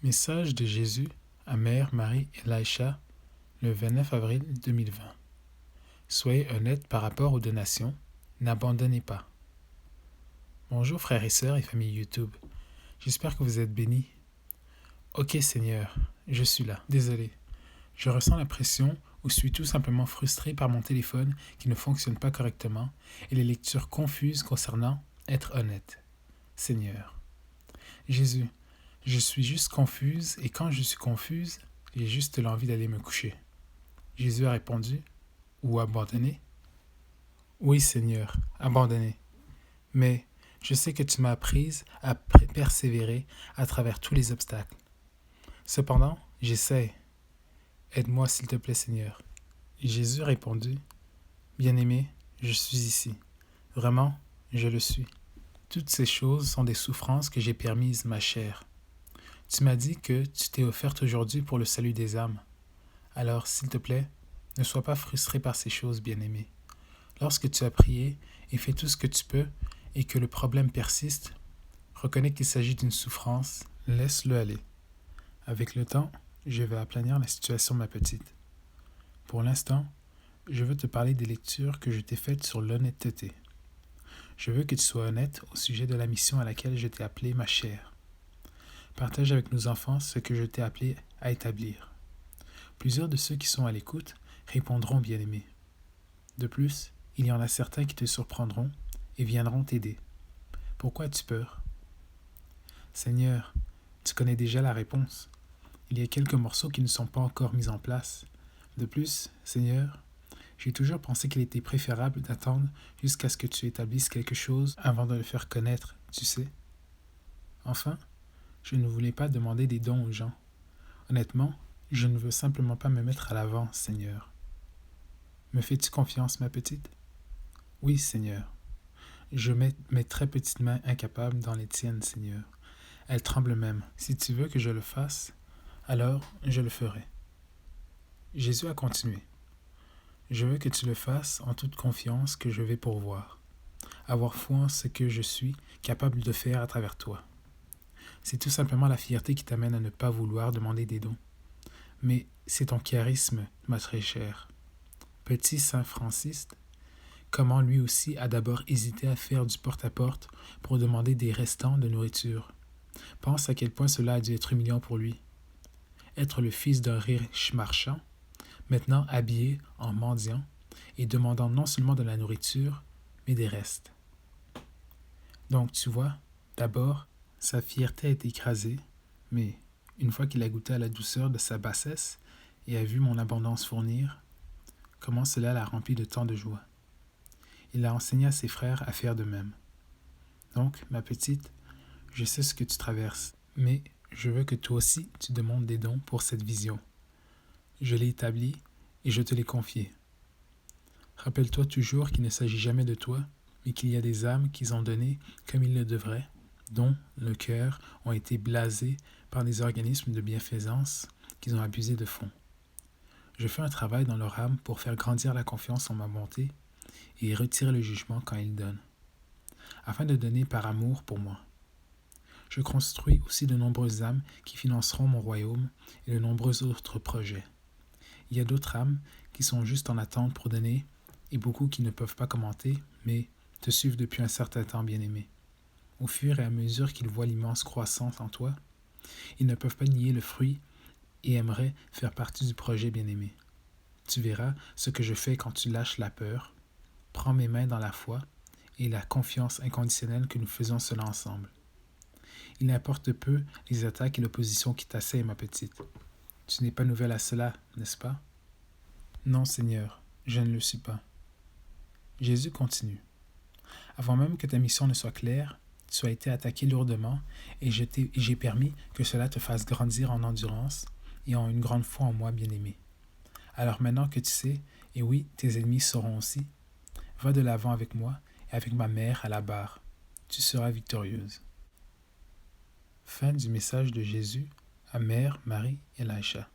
Message de Jésus à Mère Marie et Laïcha le 29 avril 2020. Soyez honnêtes par rapport aux donations, n'abandonnez pas. Bonjour frères et sœurs et famille YouTube, j'espère que vous êtes bénis. Ok Seigneur, je suis là, désolé. Je ressens la pression ou suis tout simplement frustré par mon téléphone qui ne fonctionne pas correctement et les lectures confuses concernant être honnête. Seigneur. Jésus, je suis juste confuse et quand je suis confuse, j'ai juste l'envie d'aller me coucher. Jésus a répondu, ou abandonné? Oui Seigneur, abandonné. Mais je sais que tu m'as apprise à persévérer à travers tous les obstacles. Cependant, j'essaie. Aide-moi s'il te plaît Seigneur. Jésus a répondu, Bien-aimé, je suis ici. Vraiment, je le suis. Toutes ces choses sont des souffrances que j'ai permises, ma chère. Tu m'as dit que tu t'es offerte aujourd'hui pour le salut des âmes. Alors, s'il te plaît, ne sois pas frustré par ces choses, bien-aimé. Lorsque tu as prié et fait tout ce que tu peux et que le problème persiste, reconnais qu'il s'agit d'une souffrance, laisse-le aller. Avec le temps, je vais aplanir la situation, ma petite. Pour l'instant, je veux te parler des lectures que je t'ai faites sur l'honnêteté. Je veux que tu sois honnête au sujet de la mission à laquelle je t'ai appelée, ma chère. Partage avec nos enfants ce que je t'ai appelé à établir. Plusieurs de ceux qui sont à l'écoute répondront bien-aimés. De plus, il y en a certains qui te surprendront et viendront t'aider. Pourquoi as-tu peur? Seigneur, tu connais déjà la réponse. Il y a quelques morceaux qui ne sont pas encore mis en place. De plus, Seigneur, j'ai toujours pensé qu'il était préférable d'attendre jusqu'à ce que tu établisses quelque chose avant de le faire connaître, tu sais. Enfin, je ne voulais pas demander des dons aux gens. Honnêtement, je ne veux simplement pas me mettre à l'avant, Seigneur. Me fais-tu confiance, ma petite? Oui, Seigneur. Je mets mes très petites mains incapables dans les tiennes, Seigneur. Elles tremblent même. Si tu veux que je le fasse, alors je le ferai. Jésus a continué. Je veux que tu le fasses en toute confiance que je vais pourvoir. Avoir foi en ce que je suis capable de faire à travers toi. C'est tout simplement la fierté qui t'amène à ne pas vouloir demander des dons. Mais c'est ton charisme, ma très chère. Petit Saint Francis, comment lui aussi a d'abord hésité à faire du porte-à-porte pour demander des restants de nourriture. Pense à quel point cela a dû être humiliant pour lui. Être le fils d'un riche marchand, maintenant habillé en mendiant et demandant non seulement de la nourriture, mais des restes. Donc tu vois, d'abord, sa fierté a été écrasée, mais une fois qu'il a goûté à la douceur de sa bassesse et a vu mon abondance fournir, comment cela l'a rempli de tant de joie. Il a enseigné à ses frères à faire de même. Donc, ma petite, je sais ce que tu traverses, mais je veux que toi aussi tu demandes des dons pour cette vision. Je l'ai établie et je te l'ai confiée. Rappelle-toi toujours qu'il ne s'agit jamais de toi, mais qu'il y a des âmes qu'ils ont données comme ils le devraient, dont le cœur ont été blasés par des organismes de bienfaisance qu'ils ont abusé de fonds. Je fais un travail dans leur âme pour faire grandir la confiance en ma bonté et retirer le jugement quand ils donnent, afin de donner par amour pour moi. Je construis aussi de nombreuses âmes qui financeront mon royaume et de nombreux autres projets. Il y a d'autres âmes qui sont juste en attente pour donner et beaucoup qui ne peuvent pas commenter, mais te suivent depuis un certain temps, bien-aimé. Au fur et à mesure qu'ils voient l'immense croissance en toi, ils ne peuvent pas nier le fruit et aimeraient faire partie du projet, bien-aimé. Tu verras ce que je fais quand tu lâches la peur, prends mes mains dans la foi et la confiance inconditionnelle que nous faisons cela ensemble. Il n'importe peu les attaques et l'opposition qui t'assaillent, ma petite. Tu n'es pas nouvelle à cela, n'est-ce pas? Non, Seigneur, je ne le suis pas. Jésus continue. Avant même que ta mission ne soit claire, tu as été attaqué lourdement et j'ai permis que cela te fasse grandir en endurance et en une grande foi en moi, bien-aimé. Alors maintenant que tu sais, et oui, tes ennemis sauront aussi, va de l'avant avec moi et avec ma mère à la barre. Tu seras victorieuse. Fin du message de Jésus à Mère, Marie et Laïcha.